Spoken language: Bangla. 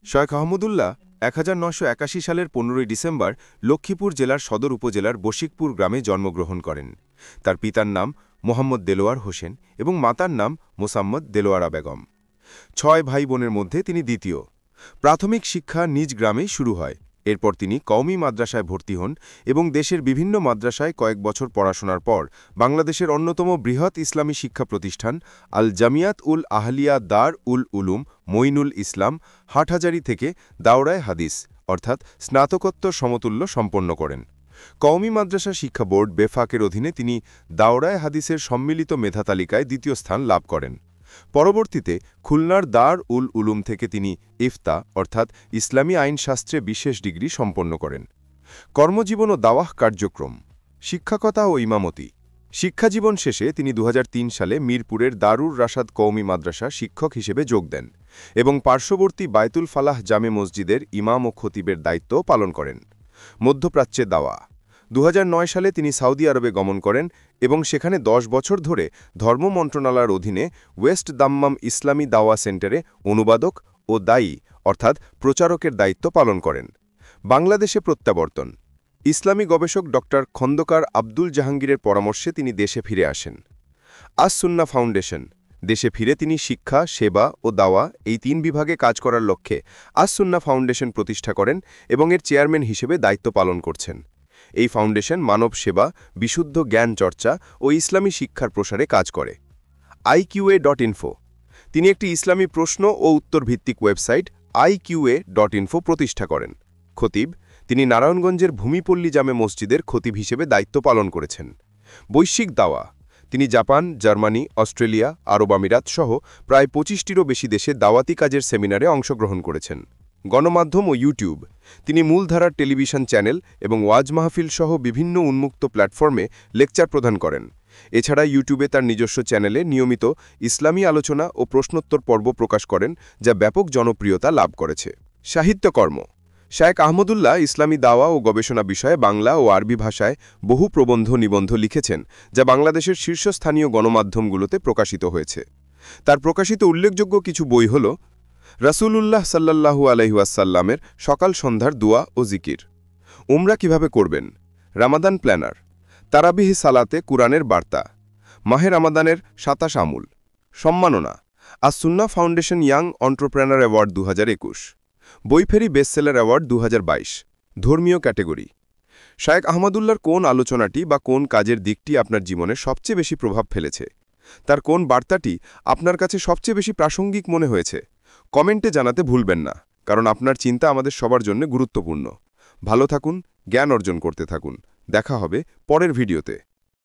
শায়খ আহমদুল্লাহ ১৯৮১ সালের ১৫ই ডিসেম্বর লক্ষ্মীপুর জেলার সদর উপজেলার বশিকপুর গ্রামে জন্মগ্রহণ করেন। তার পিতার নাম মোহাম্মদ দেলোয়ার হোসেন এবং মাতার নাম মোসাম্মদ দেলোয়ারা বেগম। ৬ ভাই বোনের মধ্যে তিনি দ্বিতীয়। প্রাথমিক শিক্ষা নিজ গ্রামেই শুরু হয়। এরপর তিনি কওমি মাদ্রাসায় ভর্তি হন এবং দেশের বিভিন্ন মাদ্রাসায় কয়েক বছর পড়াশোনার পর বাংলাদেশের অন্যতম বৃহৎ ইসলামী শিক্ষা প্রতিষ্ঠান আল জামিয়াত উল আহলিয়া দার উল উলুম মঈনুল ইসলাম হাটহাজারী থেকে দাওরায়ে হাদিস অর্থাৎ স্নাতকোত্তর সমতুল্য সম্পন্ন করেন। কওমি মাদ্রাসা শিক্ষা বোর্ড বেফাকের অধীনে তিনি দাওরায়ে হাদিসের সম্মিলিত মেধা তালিকায় দ্বিতীয় স্থান লাভ করেন। পরবর্তীতে খুলনার দার উল উলুম থেকে তিনি ইফতা অর্থাৎ ইসলামী আইনশাস্ত্রে বিশেষ ডিগ্রি সম্পন্ন করেন। কর্মজীবন ও দাওয়াহ কার্যক্রম, শিক্ষকতা ও ইমামতি। শিক্ষাজীবন শেষে তিনি ২০০৩ সালে মিরপুরের দারুর রাশাদ কওমি মাদ্রাসা শিক্ষক হিসেবে যোগ দেন এবং পার্শ্ববর্তী বায়তুল ফালাহ জামে মসজিদের ইমাম ও খতিবের দায়িত্ব পালন করেন। মধ্যপ্রাচ্যে দাওয়া। ২০০৯ সালে তিনি সৌদি আরবে গমন করেন এবং সেখানে ১০ বছর ধরে ধর্ম মন্ত্রণালয়ের অধীনে ওয়েস্ট দাম্মাম ইসলামী দাওয়া সেন্টারে অনুবাদক ও দায়ী অর্থাৎ প্রচারকের দায়িত্ব পালন করেন। বাংলাদেশে প্রত্যাবর্তন। ইসলামী গবেষক ড খন্দকার আব্দুল জাহাঙ্গীরের পরামর্শে তিনি দেশে ফিরে আসেন। আস সুন্নাহ ফাউন্ডেশন। দেশে ফিরে তিনি শিক্ষা, সেবা ও দাওয়া এই ৩ বিভাগে কাজ করার লক্ষ্যে আস সুন্নাহ ফাউন্ডেশন প্রতিষ্ঠা করেন এবং এর চেয়ারম্যান হিসেবে দায়িত্ব পালন করছেন। এই ফাউন্ডেশন মানব সেবা, বিশুদ্ধ জ্ঞান চর্চা ও ইসলামী শিক্ষার প্রসারে কাজ করে। iqa.info। তিনি একটি ইসলামী প্রশ্ন ও উত্তর ভিত্তিক ওয়েবসাইট iqa.info প্রতিষ্ঠা করেন। খতিব। তিনি নারায়ণগঞ্জের ভূমিপল্লী জামে মসজিদের খতিব হিসেবে দায়িত্ব পালন করেছেন। বৈশ্বিক দাওয়া। তিনি জাপান, জার্মানি, অস্ট্রেলিয়া, আরব আমিরাত সহ প্রায় ২৫টিরও বেশি দেশে দাওয়াতি কাজের সেমিনারে অংশগ্রহণ করেছেন। গণমাধ্যম ও ইউটিউব। তিনি মূলধারার টেলিভিশন চ্যানেল এবং ওয়াজ মাহফিল সহ বিভিন্ন উন্মুক্ত প্ল্যাটফর্মে লেকচার প্রদান করেন। এছাড়া ইউটিউবে তার নিজস্ব চ্যানেলে নিয়মিত ইসলামী আলোচনা ও প্রশ্নোত্তর পর্ব প্রকাশ করেন, যা ব্যাপক জনপ্রিয়তা লাভ করেছে। সাহিত্যকর্ম। শায়খ আহমদুল্লাহ ইসলামী দাওয়া ও গবেষণা বিষয়ে বাংলা ও আরবি ভাষায় বহু প্রবন্ধ নিবন্ধ লিখেছেন, যা বাংলাদেশের শীর্ষস্থানীয় গণমাধ্যমগুলোতে প্রকাশিত হয়েছে। তার প্রকাশিত উল্লেখযোগ্য কিছু বই হল রাসূলুল্লাহ সাল্লাল্লাহু আলাইহি ওয়াসাল্লামের সকাল সন্ধ্যার দোয়া ও জিকির, উমরা কিভাবে করবেন, রামাদান প্ল্যানার, তারাবিহ সালাতে কুরআনের বার্তা, মাহে রামাদানের ২৭ আমল, সম্মাননা, As Sunnah foundation young entrepreneur award ২০২১, Boiferi bestseller award ২০২২। ধর্মীয় ক্যাটেগরি। শায়খ আহমদুল্লাহর কোন আলোচনাটি বা কোন কাজের দিকটি আপনার জীবনে সবচেয়ে বেশি প্রভাব ফেলেছে? তার কোন বার্তাটি আপনার কাছে সবচেয়ে বেশি প্রাসঙ্গিক মনে হয়েছে? কমেন্টে জানাতে ভুলবেন না, কারণ আপনার চিন্তা আমাদের সবার জন্য গুরুত্বপূর্ণ। ভালো থাকুন, জ্ঞান অর্জন করতে থাকুন। দেখা হবে পরের ভিডিওতে।